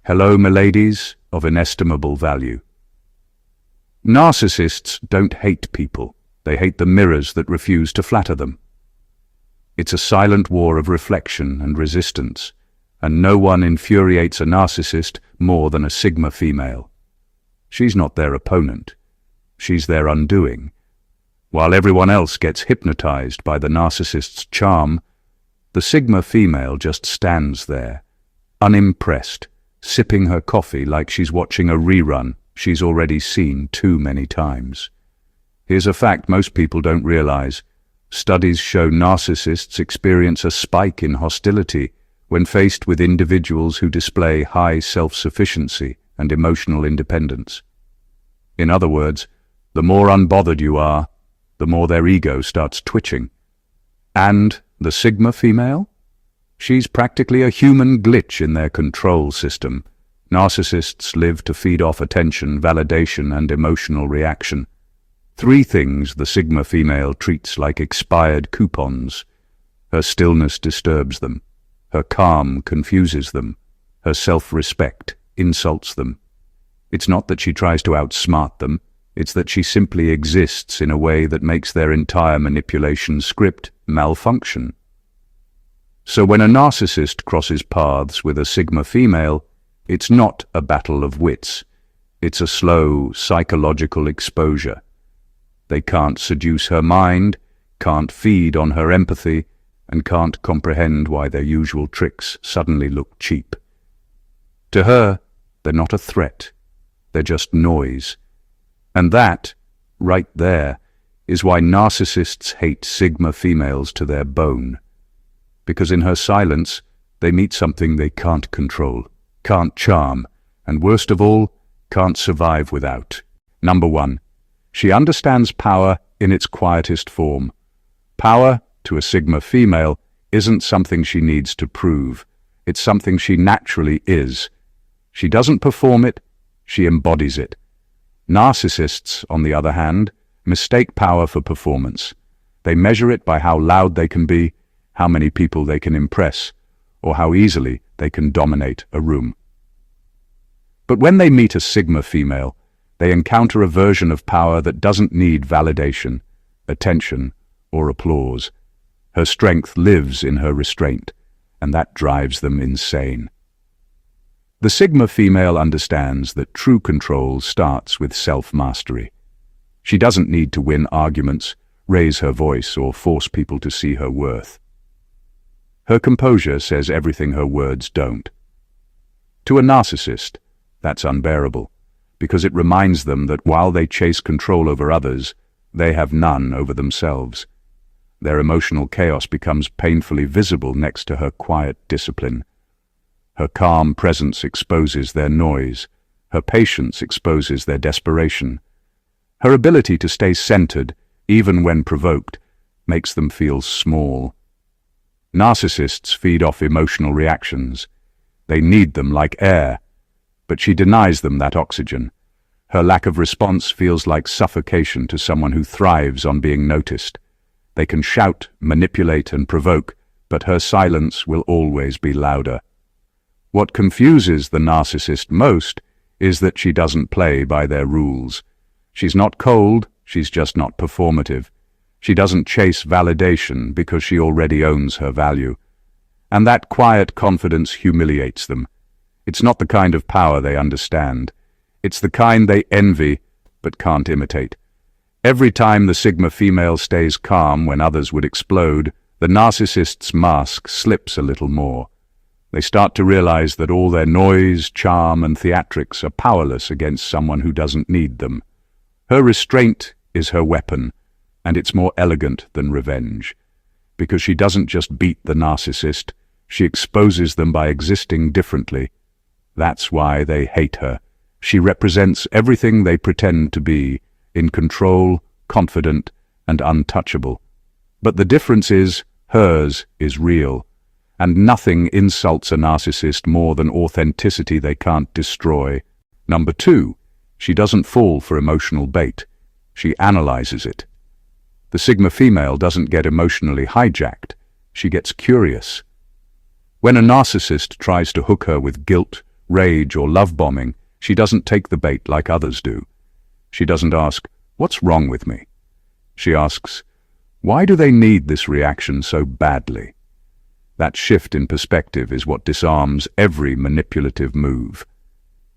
Hello, miladies of inestimable value. Narcissists don't hate people. They hate the mirrors that refuse to flatter them. It's a silent war of reflection and resistance, and no one infuriates a narcissist more than a Sigma female. She's not their opponent. She's their undoing. While everyone else gets hypnotized by the narcissist's charm, the Sigma female just stands there, unimpressed, sipping her coffee like she's watching a rerun she's already seen too many times. Here's a fact most people don't realize. Studies show narcissists experience a spike in hostility when faced with individuals who display high self-sufficiency and emotional independence. In other words, the more unbothered you are, the more their ego starts twitching. And the Sigma female? She's practically a human glitch in their control system. Narcissists live to feed off attention, validation, and emotional reaction. Three things the Sigma female treats like expired coupons. Her stillness disturbs them. Her calm confuses them. Her self-respect insults them. It's not that she tries to outsmart them. It's that she simply exists in a way that makes their entire manipulation script malfunction. So when a narcissist crosses paths with a Sigma female, it's not a battle of wits. It's a slow, psychological exposure. They can't seduce her mind, can't feed on her empathy, and can't comprehend why their usual tricks suddenly look cheap. To her, they're not a threat. They're just noise. And that, right there, is why narcissists hate Sigma females to their bone. Because in her silence, they meet something they can't control, can't charm, and worst of all, can't survive without. Number one, she understands power in its quietest form. Power, to a Sigma female, isn't something she needs to prove. It's something she naturally is. She doesn't perform it, she embodies it. Narcissists, on the other hand, mistake power for performance. They measure it by how loud they can be, how many people they can impress, or how easily they can dominate a room. But when they meet a Sigma female, they encounter a version of power that doesn't need validation, attention, or applause. Her strength lives in her restraint, and that drives them insane. The Sigma female understands that true control starts with self-mastery. She doesn't need to win arguments, raise her voice, or force people to see her worth. Her composure says everything her words don't. To a narcissist, that's unbearable, because it reminds them that while they chase control over others, they have none over themselves. Their emotional chaos becomes painfully visible next to her quiet discipline. Her calm presence exposes their noise. Her patience exposes their desperation. Her ability to stay centered, even when provoked, makes them feel small. Narcissists feed off emotional reactions. They need them like air, but she denies them that oxygen. Her lack of response feels like suffocation to someone who thrives on being noticed. They can shout, manipulate, and provoke, but her silence will always be louder. What confuses the narcissist most is that she doesn't play by their rules. She's not cold, she's just not performative. She doesn't chase validation because she already owns her value. And that quiet confidence humiliates them. It's not the kind of power they understand. It's the kind they envy but can't imitate. Every time the Sigma female stays calm when others would explode, the narcissist's mask slips a little more. They start to realize that all their noise, charm, and theatrics are powerless against someone who doesn't need them. Her restraint is her weapon, and it's more elegant than revenge. Because she doesn't just beat the narcissist, she exposes them by existing differently. That's why they hate her. She represents everything they pretend to be, in control, confident, and untouchable. But the difference is, hers is real. And nothing insults a narcissist more than authenticity they can't destroy. Number two, she doesn't fall for emotional bait. She analyzes it. The Sigma female doesn't get emotionally hijacked. She gets curious. When a narcissist tries to hook her with guilt, rage, or love bombing, she doesn't take the bait like others do. She doesn't ask, "What's wrong with me?" She asks, "Why do they need this reaction so badly?" That shift in perspective is what disarms every manipulative move.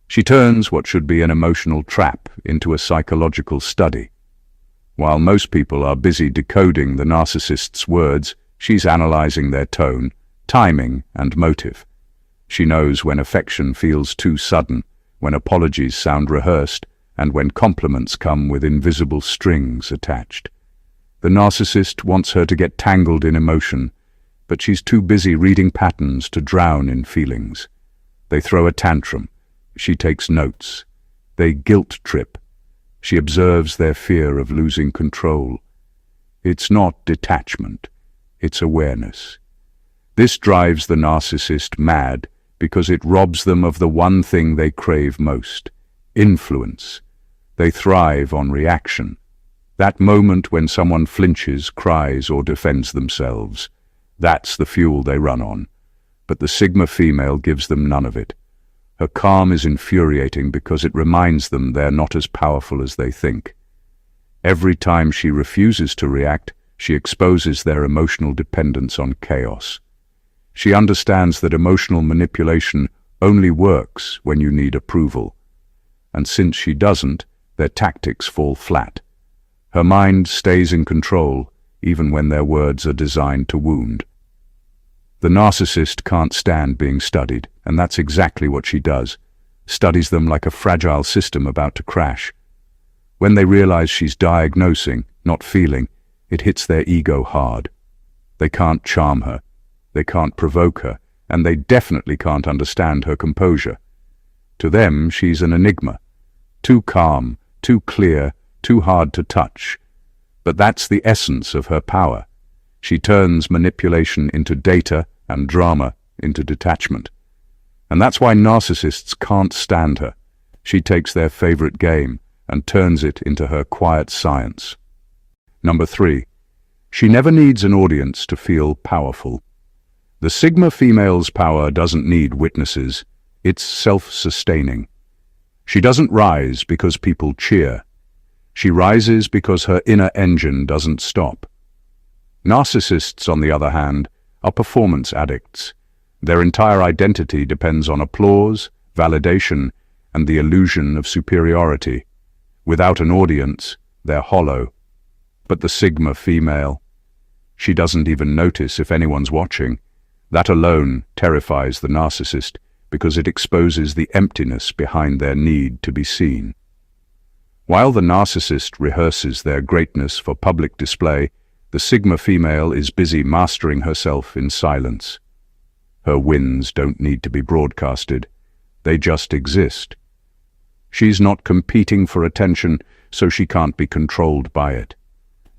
She turns what should be an emotional trap into a psychological study. While most people are busy decoding the narcissist's words, she's analyzing their tone, timing, and motive. She knows when affection feels too sudden, when apologies sound rehearsed, and when compliments come with invisible strings attached. The narcissist wants her to get tangled in emotion, but she's too busy reading patterns to drown in feelings. They throw a tantrum. She takes notes. They guilt trip. She observes their fear of losing control. It's not detachment. It's awareness. This drives the narcissist mad because it robs them of the one thing they crave most: influence. They thrive on reaction. That moment when someone flinches, cries, or defends themselves, that's the fuel they run on. But the Sigma female gives them none of it. Her calm is infuriating because it reminds them they're not as powerful as they think. Every time she refuses to react, she exposes their emotional dependence on chaos. She understands that emotional manipulation only works when you need approval. And since she doesn't, their tactics fall flat. Her mind stays in control, even when their words are designed to wound. The narcissist can't stand being studied, and that's exactly what she does. Studies them like a fragile system about to crash. When they realize she's diagnosing, not feeling, it hits their ego hard. They can't charm her. They can't provoke her, and they definitely can't understand her composure. To them, she's an enigma. Too calm, too clear, too hard to touch. But that's the essence of her power. She turns manipulation into data and drama into detachment. And that's why narcissists can't stand her. She takes their favorite game and turns it into her quiet science. Number 3. She never needs an audience to feel powerful. The Sigma female's power doesn't need witnesses. It's self-sustaining. She doesn't rise because people cheer. She rises because her inner engine doesn't stop. Narcissists, on the other hand, are performance addicts. Their entire identity depends on applause, validation, and the illusion of superiority. Without an audience, they're hollow. But the Sigma female, she doesn't even notice if anyone's watching. That alone terrifies the narcissist because it exposes the emptiness behind their need to be seen. While the narcissist rehearses their greatness for public display, the Sigma female is busy mastering herself in silence. Her wins don't need to be broadcasted. They just exist. She's not competing for attention, so she can't be controlled by it.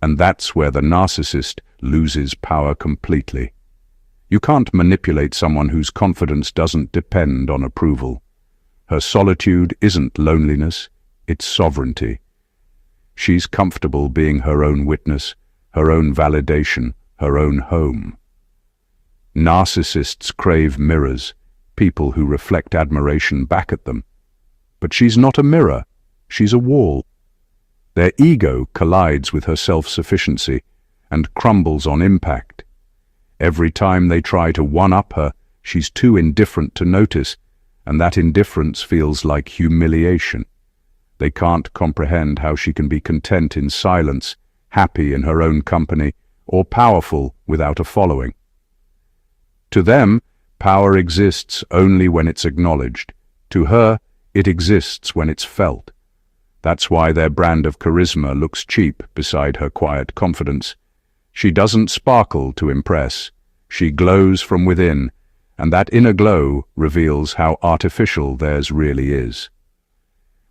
And that's where the narcissist loses power completely. You can't manipulate someone whose confidence doesn't depend on approval. Her solitude isn't loneliness, it's sovereignty. She's comfortable being her own witness, her own validation, her own home. Narcissists crave mirrors, people who reflect admiration back at them. But she's not a mirror, she's a wall. Their ego collides with her self-sufficiency and crumbles on impact. Every time they try to one-up her, she's too indifferent to notice, and that indifference feels like humiliation. They can't comprehend how she can be content in silence, happy in her own company, or powerful without a following. To them, power exists only when it's acknowledged. To her, it exists when it's felt. That's why their brand of charisma looks cheap beside her quiet confidence. She doesn't sparkle to impress. She glows from within, and that inner glow reveals how artificial theirs really is.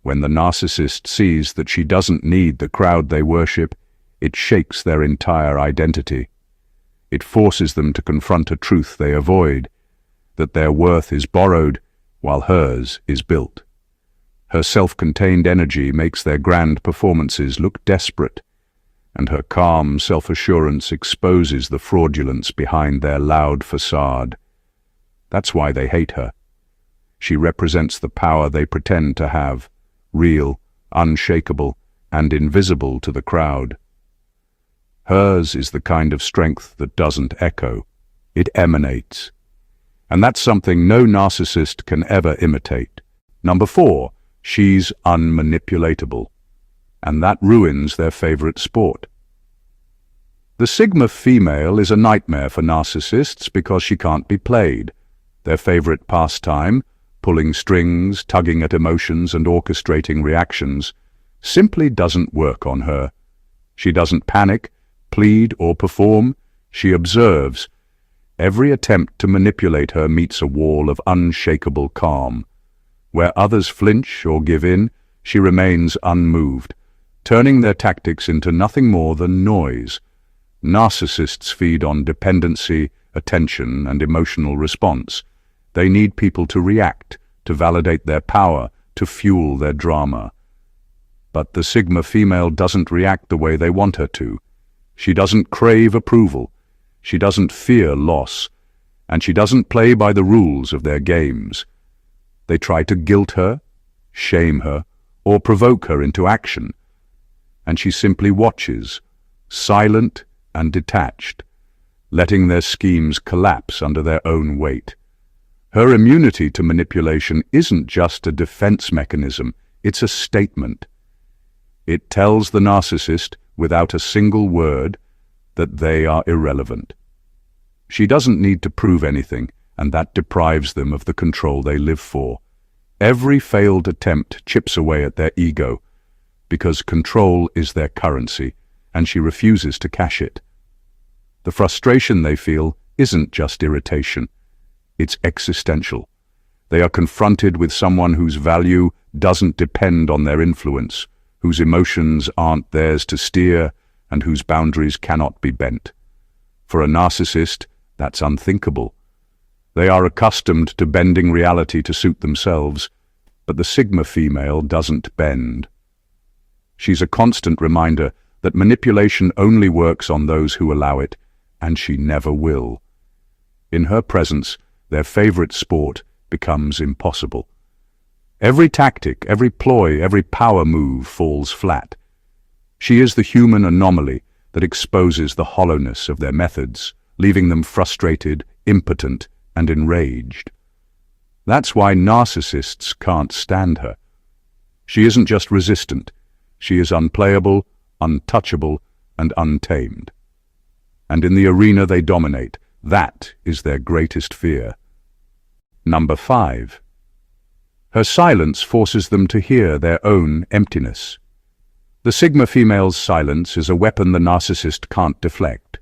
When the narcissist sees that she doesn't need the crowd they worship, it shakes their entire identity. It forces them to confront a truth they avoid, that their worth is borrowed while hers is built. Her self-contained energy makes their grand performances look desperate, and her calm self-assurance exposes the fraudulence behind their loud facade. That's why they hate her. She represents the power they pretend to have, real, unshakable, and invisible to the crowd. Hers is the kind of strength that doesn't echo, it emanates. And that's something no narcissist can ever imitate. Number 4, she's unmanipulatable. And that ruins their favorite sport. The Sigma female is a nightmare for narcissists because she can't be played. Their favorite pastime, pulling strings, tugging at emotions and orchestrating reactions, simply doesn't work on her. She doesn't panic, plead or perform, she observes. Every attempt to manipulate her meets a wall of unshakable calm. Where others flinch or give in, she remains unmoved, turning their tactics into nothing more than noise. Narcissists feed on dependency, attention, and emotional response. They need people to react, to validate their power, to fuel their drama. But the Sigma female doesn't react the way they want her to. She doesn't crave approval. She doesn't fear loss. And she doesn't play by the rules of their games. They try to guilt her, shame her, or provoke her into action. And she simply watches, silent and detached, letting their schemes collapse under their own weight. Her immunity to manipulation isn't just a defense mechanism, it's a statement. It tells the narcissist, without a single word, that they are irrelevant. She doesn't need to prove anything, and that deprives them of the control they live for. Every failed attempt chips away at their ego, because control is their currency, and she refuses to cash it. The frustration they feel isn't just irritation. It's existential. They are confronted with someone whose value doesn't depend on their influence, whose emotions aren't theirs to steer, and whose boundaries cannot be bent. For a narcissist, that's unthinkable. They are accustomed to bending reality to suit themselves, but the Sigma female doesn't bend. She's a constant reminder that manipulation only works on those who allow it, and she never will. In her presence, their favorite sport becomes impossible. Every tactic, every ploy, every power move falls flat. She is the human anomaly that exposes the hollowness of their methods, leaving them frustrated, impotent, and enraged. That's why narcissists can't stand her. She isn't just resistant, she is unplayable, untouchable, and untamed. And in the arena they dominate, that is their greatest fear. Number 5. Her silence forces them to hear their own emptiness. The Sigma female's silence is a weapon the narcissist can't deflect.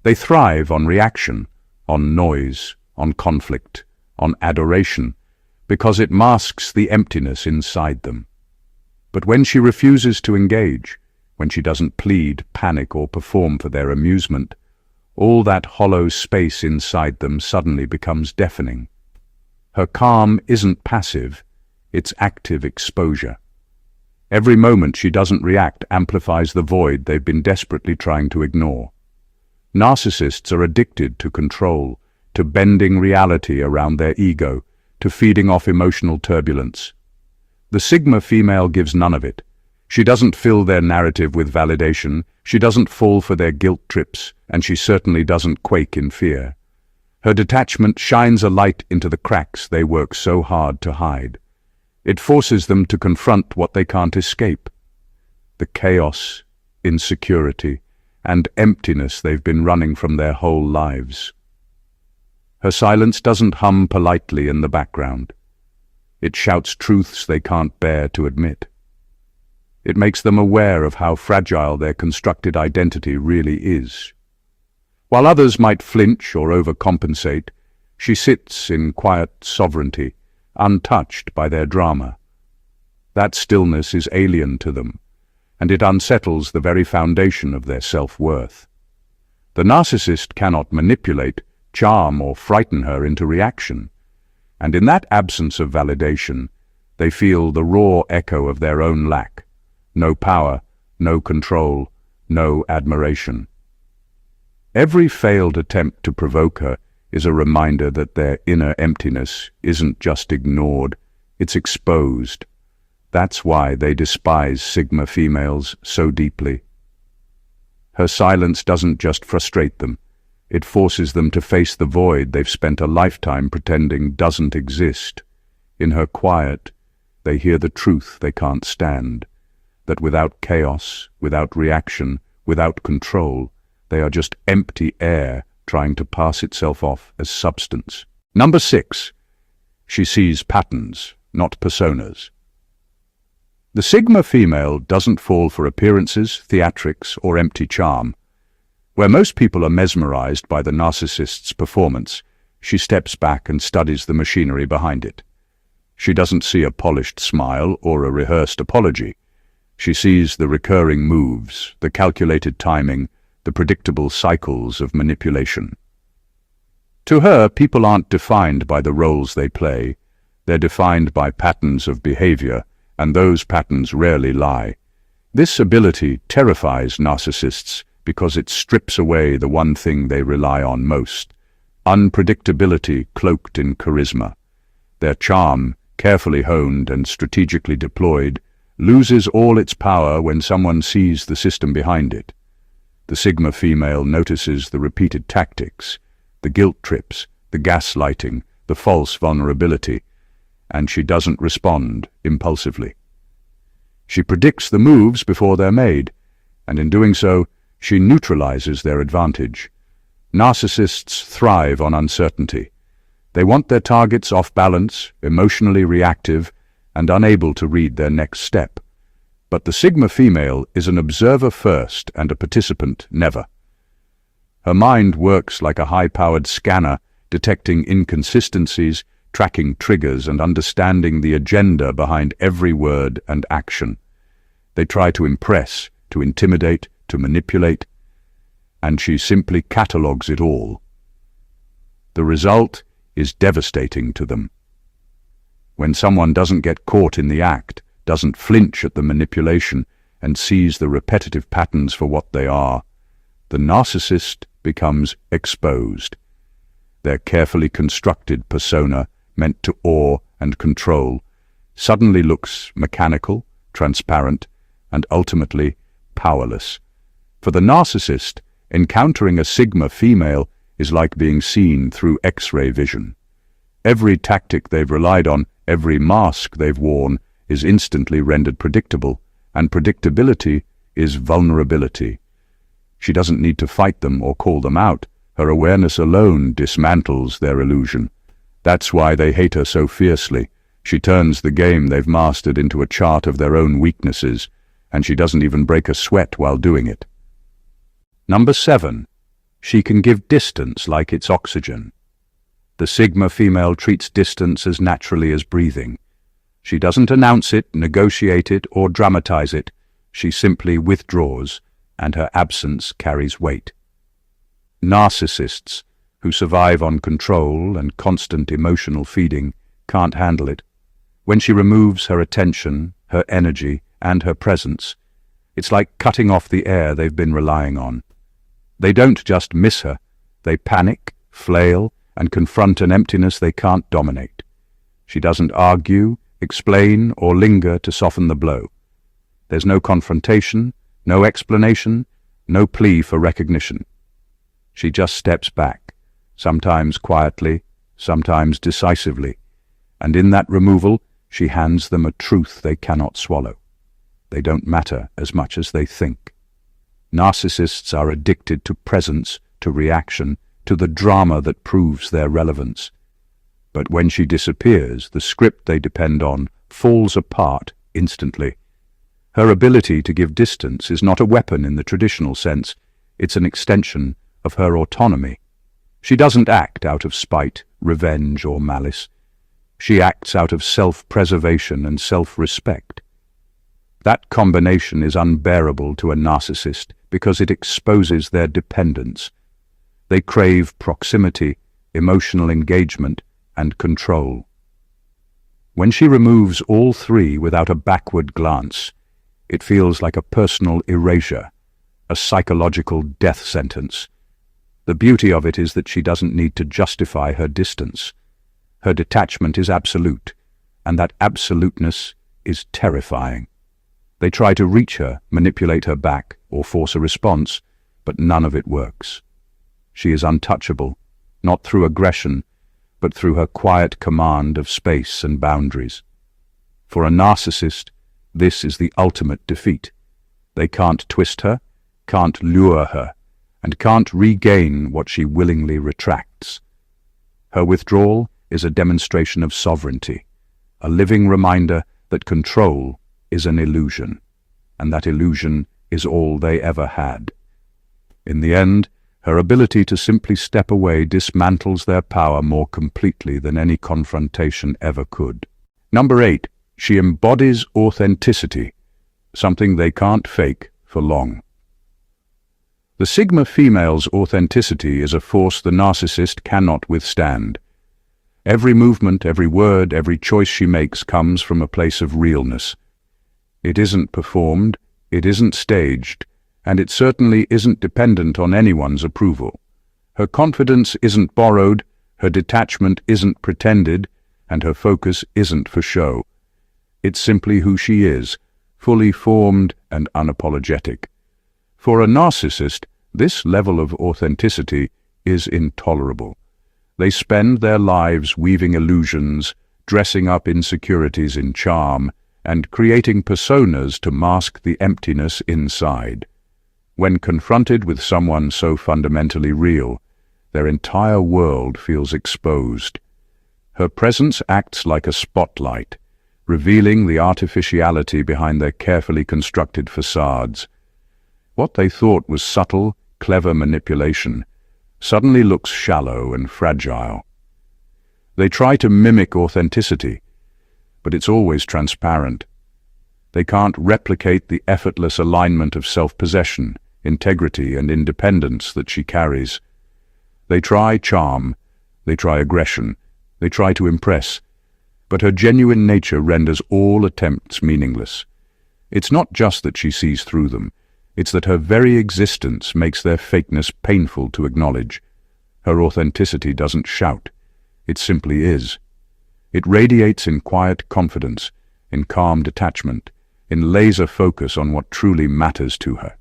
They thrive on reaction, on noise, on conflict, on adoration, because it masks the emptiness inside them. But when she refuses to engage, when she doesn't plead, panic, or perform for their amusement, all that hollow space inside them suddenly becomes deafening. Her calm isn't passive, it's active exposure. Every moment she doesn't react amplifies the void they've been desperately trying to ignore. Narcissists are addicted to control, to bending reality around their ego, to feeding off emotional turbulence. The Sigma female gives none of it. She doesn't fill their narrative with validation, she doesn't fall for their guilt trips, and she certainly doesn't quake in fear. Her detachment shines a light into the cracks they work so hard to hide. It forces them to confront what they can't escape. The chaos, insecurity, and emptiness they've been running from their whole lives. Her silence doesn't hum politely in the background. It shouts truths they can't bear to admit. It makes them aware of how fragile their constructed identity really is. While others might flinch or overcompensate, she sits in quiet sovereignty, untouched by their drama. That stillness is alien to them, and it unsettles the very foundation of their self-worth. The narcissist cannot manipulate, charm, or frighten her into reaction, and in that absence of validation, they feel the raw echo of their own lack. No power, no control, no admiration. Every failed attempt to provoke her is a reminder that their inner emptiness isn't just ignored, it's exposed. That's why they despise Sigma females so deeply. Her silence doesn't just frustrate them, it forces them to face the void they've spent a lifetime pretending doesn't exist. In her quiet, they hear the truth they can't stand, that without chaos, without reaction, without control, they are just empty air trying to pass itself off as substance. Number 6. She sees patterns, not personas. The Sigma female doesn't fall for appearances, theatrics, or empty charm. Where most people are mesmerized by the narcissist's performance, she steps back and studies the machinery behind it. She doesn't see a polished smile or a rehearsed apology. She sees the recurring moves, the calculated timing, the predictable cycles of manipulation. To her, people aren't defined by the roles they play. They're defined by patterns of behavior, and those patterns rarely lie. This ability terrifies narcissists because it strips away the one thing they rely on most: unpredictability cloaked in charisma. Their charm, carefully honed and strategically deployed, loses all its power when someone sees the system behind it. The Sigma female notices the repeated tactics, the guilt trips, the gaslighting, the false vulnerability, and she doesn't respond impulsively. She predicts the moves before they're made, and in doing so, she neutralizes their advantage. Narcissists thrive on uncertainty. They want their targets off balance, emotionally reactive, and unable to read their next step. But the Sigma female is an observer first and a participant never. Her mind works like a high-powered scanner, detecting inconsistencies, tracking triggers, and understanding the agenda behind every word and action. They try to impress, to intimidate, to manipulate, and she simply catalogues it all. The result is devastating to them. When someone doesn't get caught in the act, doesn't flinch at the manipulation, and sees the repetitive patterns for what they are, the narcissist becomes exposed. Their carefully constructed persona, meant to awe and control, suddenly looks mechanical, transparent, and ultimately powerless. For the narcissist, encountering a Sigma female is like being seen through X-ray vision. Every tactic they've relied on, every mask they've worn, is instantly rendered predictable, and predictability is vulnerability. She doesn't need to fight them or call them out. Her awareness alone dismantles their illusion. That's why they hate her so fiercely. She turns the game they've mastered into a chart of their own weaknesses, and she doesn't even break a sweat while doing it. Number 7. She can give distance like it's oxygen. The Sigma female treats distance as naturally as breathing. She doesn't announce it, negotiate it, or dramatize it. She simply withdraws, and her absence carries weight. Narcissists, who survive on control and constant emotional feeding, can't handle it. When she removes her attention, her energy, and her presence, it's like cutting off the air they've been relying on. They don't just miss her, they panic, flail, and confront an emptiness they can't dominate. She doesn't argue, explain, or linger to soften the blow. There's no confrontation, no explanation, no plea for recognition. She just steps back, sometimes quietly, sometimes decisively, and in that removal, she hands them a truth they cannot swallow. They don't matter as much as they think. Narcissists are addicted to presence, to reaction, to the drama that proves their relevance. But when she disappears, the script they depend on falls apart instantly. Her ability to give distance is not a weapon in the traditional sense. It's an extension of her autonomy. She doesn't act out of spite, revenge, or malice. She acts out of self-preservation and self-respect. That combination is unbearable to a narcissist because it exposes their dependence. They crave proximity, emotional engagement, and control. When she removes all three without a backward glance, it feels like a personal erasure, a psychological death sentence. The beauty of it is that she doesn't need to justify her distance. Her detachment is absolute, and that absoluteness is terrifying. They try to reach her, manipulate her back, or force a response, but none of it works. She is untouchable, not through aggression, but through her quiet command of space and boundaries. For a narcissist, this is the ultimate defeat. They can't twist her, can't lure her, and can't regain what she willingly retracts. Her withdrawal is a demonstration of sovereignty, a living reminder that control is an illusion, and that illusion is all they ever had. In the end, her ability to simply step away dismantles their power more completely than any confrontation ever could. Number 8. She embodies authenticity, something they can't fake for long. The Sigma female's authenticity is a force the narcissist cannot withstand. Every movement, every word, every choice she makes comes from a place of realness. It isn't performed, it isn't staged, and it certainly isn't dependent on anyone's approval. Her confidence isn't borrowed, her detachment isn't pretended, and her focus isn't for show. It's simply who she is, fully formed and unapologetic. For a narcissist, this level of authenticity is intolerable. They spend their lives weaving illusions, dressing up insecurities in charm, and creating personas to mask the emptiness inside. When confronted with someone so fundamentally real, their entire world feels exposed. Her presence acts like a spotlight, revealing the artificiality behind their carefully constructed facades. What they thought was subtle, clever manipulation suddenly looks shallow and fragile. They try to mimic authenticity, but it's always transparent. They can't replicate the effortless alignment of self-possession, integrity, and independence that she carries. They try charm, they try aggression, they try to impress, but her genuine nature renders all attempts meaningless. It's not just that she sees through them, it's that her very existence makes their fakeness painful to acknowledge. Her authenticity doesn't shout, it simply is. It radiates in quiet confidence, in calm detachment, in laser focus on what truly matters to her.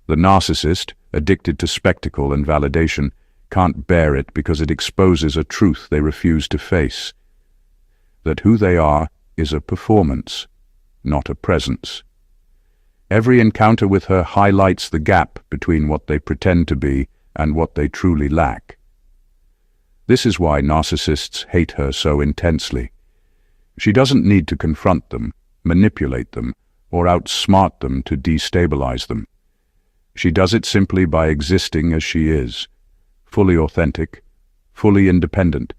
The narcissist, addicted to spectacle and validation, can't bear it because it exposes a truth they refuse to face. That who they are is a performance, not a presence. Every encounter with her highlights the gap between what they pretend to be and what they truly lack. This is why narcissists hate her so intensely. She doesn't need to confront them, manipulate them, or outsmart them to destabilize them. She does it simply by existing as she is, fully authentic, fully independent,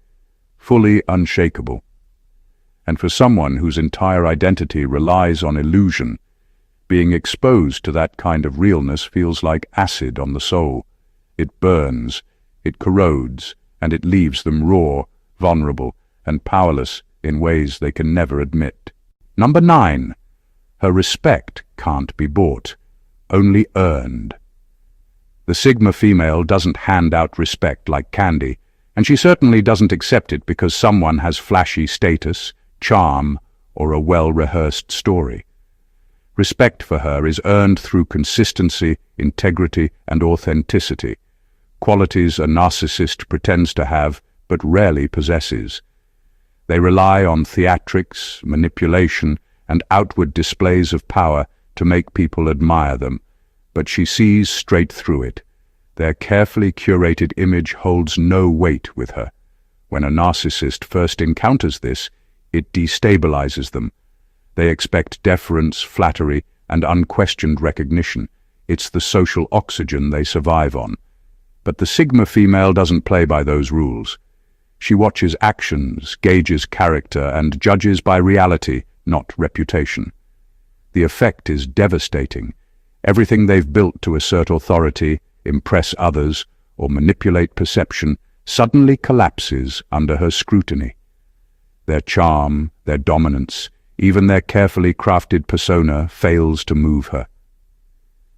fully unshakable. And for someone whose entire identity relies on illusion, being exposed to that kind of realness feels like acid on the soul. It burns, it corrodes, and it leaves them raw, vulnerable, and powerless in ways they can never admit. Number 9. Her respect can't be bought, only earned. The Sigma female doesn't hand out respect like candy, and she certainly doesn't accept it because someone has flashy status, charm, or a well-rehearsed story. Respect for her is earned through consistency, integrity, and authenticity, qualities a narcissist pretends to have but rarely possesses. They rely on theatrics, manipulation, and outward displays of power to make people admire them, but she sees straight through it. Their carefully curated image holds no weight with her. When a narcissist first encounters this, it destabilizes them. They expect deference, flattery, and unquestioned recognition. It's the social oxygen they survive on. But the Sigma female doesn't play by those rules. She watches actions, gauges character, and judges by reality, not reputation. The effect is devastating. Everything they've built to assert authority, impress others, or manipulate perception suddenly collapses under her scrutiny. Their charm, their dominance, even their carefully crafted persona fails to move her.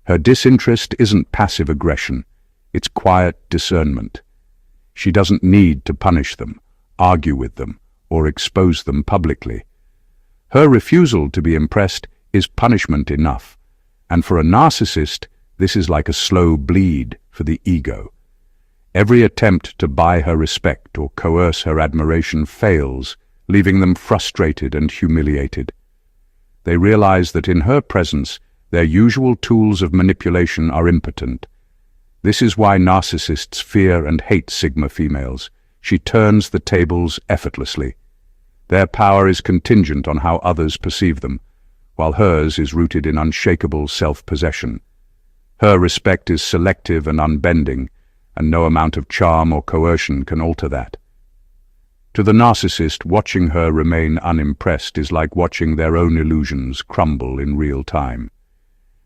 Her disinterest isn't passive aggression, It's quiet discernment. She doesn't need to punish them, argue with them, or expose them publicly. Her refusal to be impressed is punishment enough, and for a narcissist, this is like a slow bleed for the ego. Every attempt to buy her respect or coerce her admiration fails, leaving them frustrated and humiliated. They realize that in her presence, their usual tools of manipulation are impotent. This is why narcissists fear and hate Sigma females. She turns the tables effortlessly. Their power is contingent on how others perceive them, while hers is rooted in unshakable self-possession. Her respect is selective and unbending, and no amount of charm or coercion can alter that. To the narcissist, watching her remain unimpressed is like watching their own illusions crumble in real time.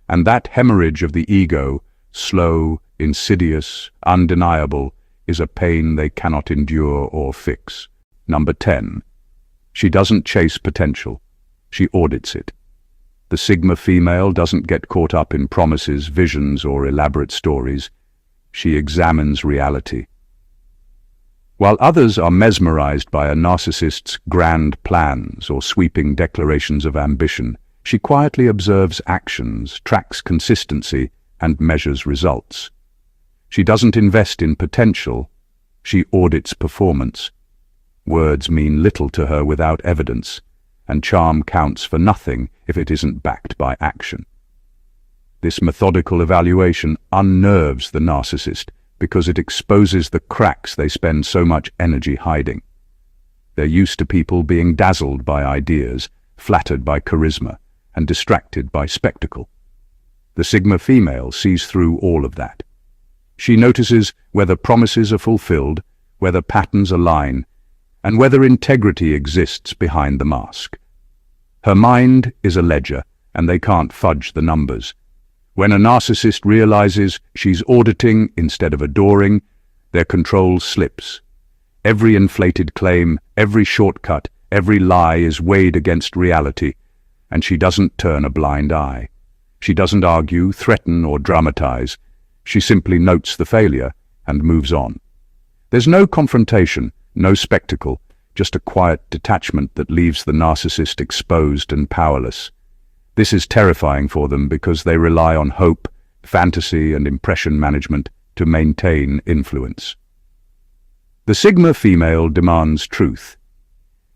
And that hemorrhage of the ego, slow, insidious, undeniable, is a pain they cannot endure or fix. Number 10. She doesn't chase potential. She audits it. The Sigma female doesn't get caught up in promises, visions, or elaborate stories. She examines reality. While others are mesmerized by a narcissist's grand plans or sweeping declarations of ambition, she quietly observes actions, tracks consistency, and measures results. She doesn't invest in potential, she audits performance. Words mean little to her without evidence, and charm counts for nothing if it isn't backed by action. This methodical evaluation unnerves the narcissist because it exposes the cracks they spend so much energy hiding. They're used to people being dazzled by ideas, flattered by charisma, and distracted by spectacle. The Sigma female sees through all of that. She notices whether promises are fulfilled, whether patterns align, and whether integrity exists behind the mask. Her mind is a ledger, and they can't fudge the numbers. When a narcissist realizes she's auditing instead of adoring, their control slips. Every inflated claim, every shortcut, every lie is weighed against reality, and she doesn't turn a blind eye. She doesn't argue, threaten, or dramatize. She simply notes the failure and moves on. There's no confrontation, no spectacle, just a quiet detachment that leaves the narcissist exposed and powerless. This is terrifying for them because they rely on hope, fantasy, and impression management to maintain influence. The Sigma female demands truth.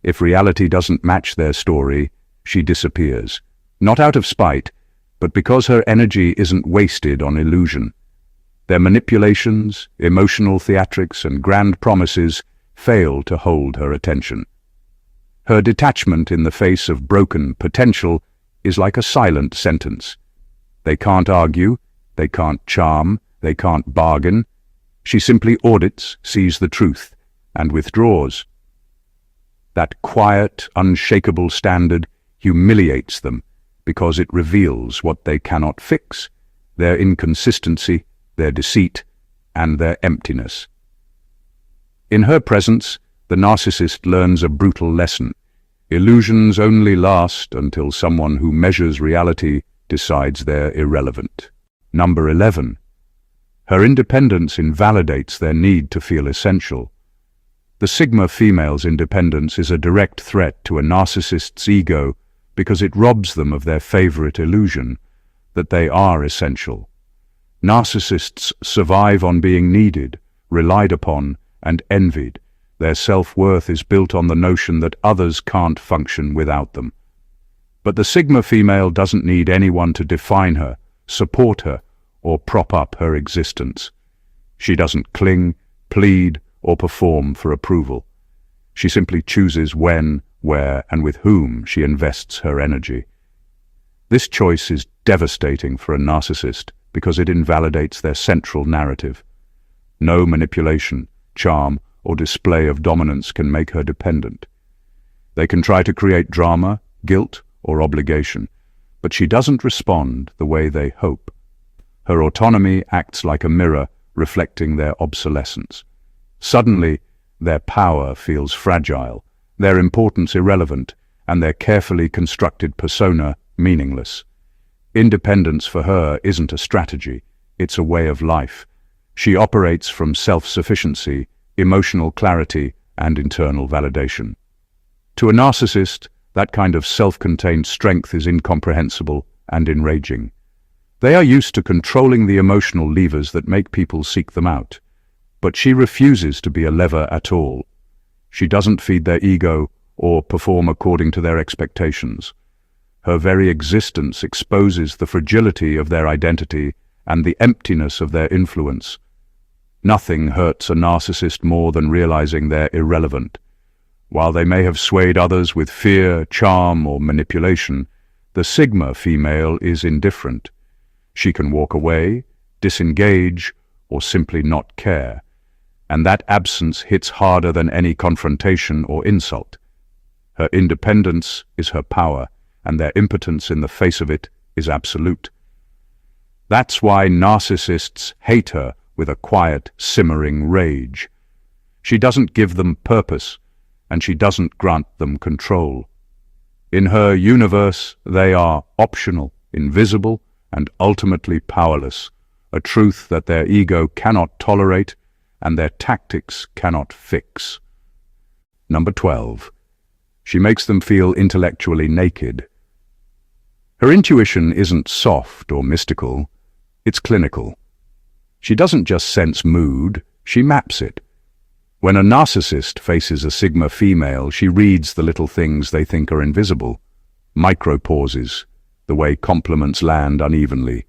If reality doesn't match their story, she disappears, not out of spite, but because her energy isn't wasted on illusion. Their manipulations, emotional theatrics, and grand promises fail to hold her attention. Her detachment in the face of broken potential is like a silent sentence. They can't argue, they can't charm, they can't bargain. She simply audits, sees the truth, and withdraws. That quiet, unshakable standard humiliates them because it reveals what they cannot fix, their inconsistency, their deceit, and their emptiness. In her presence, the narcissist learns a brutal lesson. Illusions only last until someone who measures reality decides they're irrelevant. Number 11. Her independence invalidates their need to feel essential. The Sigma female's independence is a direct threat to a narcissist's ego because it robs them of their favorite illusion, that they are essential. Narcissists survive on being needed, relied upon, and envied. Their self-worth is built on the notion that others can't function without them. But the Sigma female doesn't need anyone to define her, support her, or prop up her existence. She doesn't cling, plead, or perform for approval. She simply chooses when, where, and with whom she invests her energy. This choice is devastating for a narcissist because it invalidates their central narrative. No manipulation, charm, or display of dominance can make her dependent. They can try to create drama, guilt, or obligation, but she doesn't respond the way they hope. Her autonomy acts like a mirror reflecting their obsolescence. Suddenly, their power feels fragile, their importance irrelevant, and their carefully constructed persona meaningless. Independence for her isn't a strategy, it's a way of life. She operates from self-sufficiency, emotional clarity, and internal validation. To a narcissist, that kind of self-contained strength is incomprehensible and enraging. They are used to controlling the emotional levers that make people seek them out. But she refuses to be a lever at all. She doesn't feed their ego or perform according to their expectations. Her very existence exposes the fragility of their identity and the emptiness of their influence. Nothing hurts a narcissist more than realizing they're irrelevant. While they may have swayed others with fear, charm, or manipulation, the Sigma female is indifferent. She can walk away, disengage, or simply not care. And that absence hits harder than any confrontation or insult. Her independence is her power, and their impotence in the face of it is absolute. That's why narcissists hate her with a quiet, simmering rage. She doesn't give them purpose, and she doesn't grant them control. In her universe, they are optional, invisible, and ultimately powerless, a truth that their ego cannot tolerate and their tactics cannot fix. Number 12. She makes them feel intellectually naked. Her intuition isn't soft or mystical, it's clinical. She doesn't just sense mood, she maps it. When a narcissist faces a Sigma female, she reads the little things they think are invisible. Micro-pauses, the way compliments land unevenly,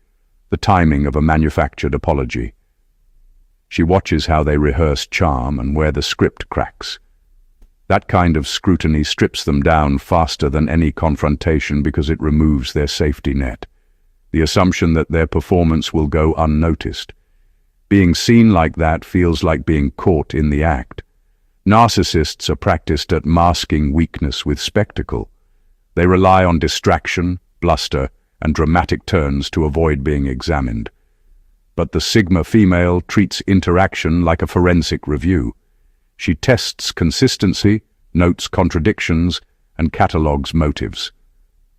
the timing of a manufactured apology. She watches how they rehearse charm and where the script cracks. That kind of scrutiny strips them down faster than any confrontation because it removes their safety net, the assumption that their performance will go unnoticed. Being seen like that feels like being caught in the act. Narcissists are practiced at masking weakness with spectacle. They rely on distraction, bluster, and dramatic turns to avoid being examined. But the Sigma female treats interaction like a forensic review. She tests consistency, notes contradictions, and catalogues motives.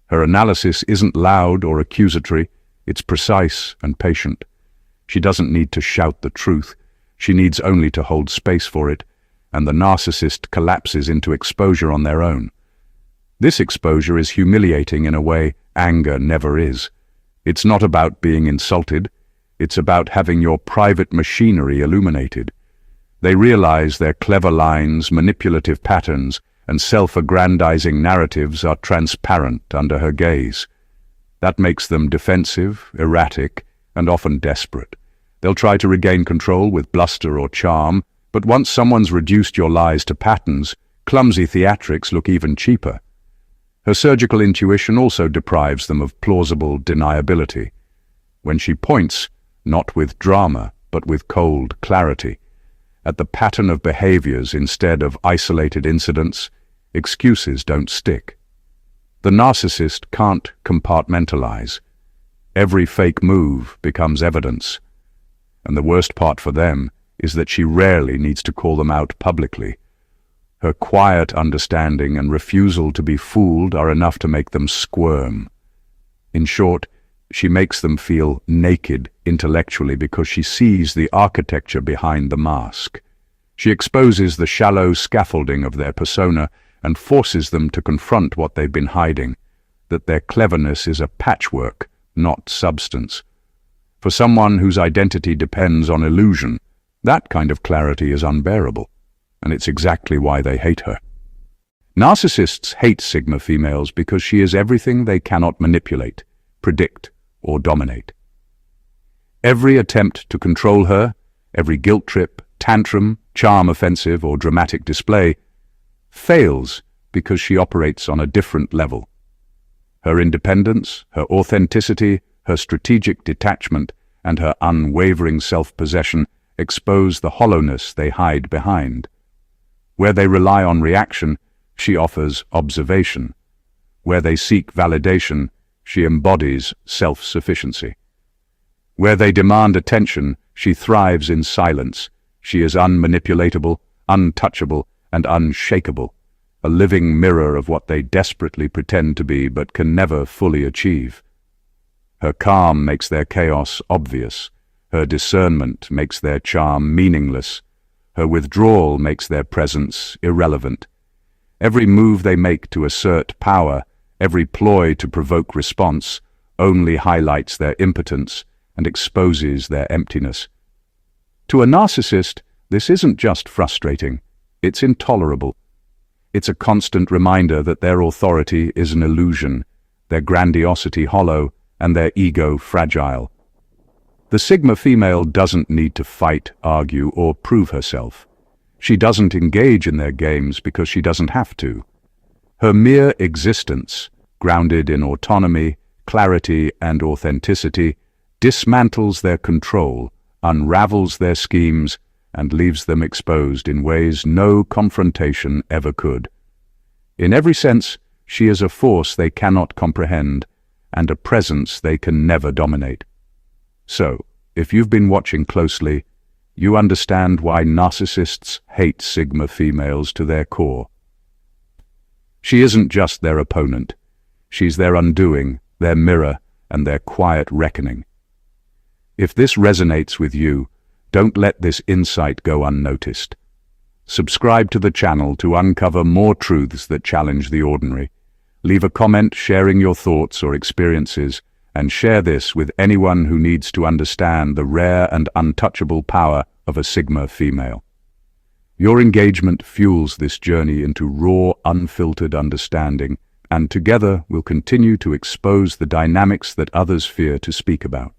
Her analysis isn't loud or accusatory, it's precise and patient. She doesn't need to shout the truth, she needs only to hold space for it, and the narcissist collapses into exposure on their own. This exposure is humiliating in a way anger never is. It's not about being insulted, it's about having your private machinery illuminated. They realize their clever lines, manipulative patterns, and self-aggrandizing narratives are transparent under her gaze. That makes them defensive, erratic, and often desperate. They'll try to regain control with bluster or charm, but once someone's reduced your lies to patterns, clumsy theatrics look even cheaper. Her surgical intuition also deprives them of plausible deniability. When she points, not with drama, but with cold clarity, at the pattern of behaviors instead of isolated incidents, excuses don't stick. The narcissist can't compartmentalize. Every fake move becomes evidence. And the worst part for them is that she rarely needs to call them out publicly. Her quiet understanding and refusal to be fooled are enough to make them squirm. In short, she makes them feel naked intellectually because she sees the architecture behind the mask. She exposes the shallow scaffolding of their persona and forces them to confront what they've been hiding, that their cleverness is a patchwork, not substance. For someone whose identity depends on illusion, that kind of clarity is unbearable, and it's exactly why they hate her. Narcissists hate Sigma females because she is everything they cannot manipulate, predict, or dominate. Every attempt to control her, every guilt trip, tantrum, charm offensive, or dramatic display fails because she operates on a different level. Her independence, her authenticity, her strategic detachment, and her unwavering self-possession expose the hollowness they hide behind. Where they rely on reaction, she offers observation. Where they seek validation, she embodies self-sufficiency. Where they demand attention, she thrives in silence. She is unmanipulatable, untouchable, and unshakable, a living mirror of what they desperately pretend to be but can never fully achieve. Her calm makes their chaos obvious. Her discernment makes their charm meaningless. Her withdrawal makes their presence irrelevant. Every move they make to assert power, every ploy to provoke response, only highlights their impotence and exposes their emptiness. To a narcissist, this isn't just frustrating, it's intolerable. It's a constant reminder that their authority is an illusion, their grandiosity hollow, and their ego fragile. The Sigma female doesn't need to fight, argue, or prove herself. She doesn't engage in their games because she doesn't have to. Her mere existence, grounded in autonomy, clarity, and authenticity, dismantles their control, unravels their schemes, and leaves them exposed in ways no confrontation ever could. In every sense, she is a force they cannot comprehend, and a presence they can never dominate. So, if you've been watching closely, you understand why narcissists hate Sigma females to their core. She isn't just their opponent. She's their undoing, their mirror, and their quiet reckoning. If this resonates with you, don't let this insight go unnoticed. Subscribe to the channel to uncover more truths that challenge the ordinary. Leave a comment sharing your thoughts or experiences, and share this with anyone who needs to understand the rare and untouchable power of a Sigma female. Your engagement fuels this journey into raw, unfiltered understanding, and together we'll continue to expose the dynamics that others fear to speak about.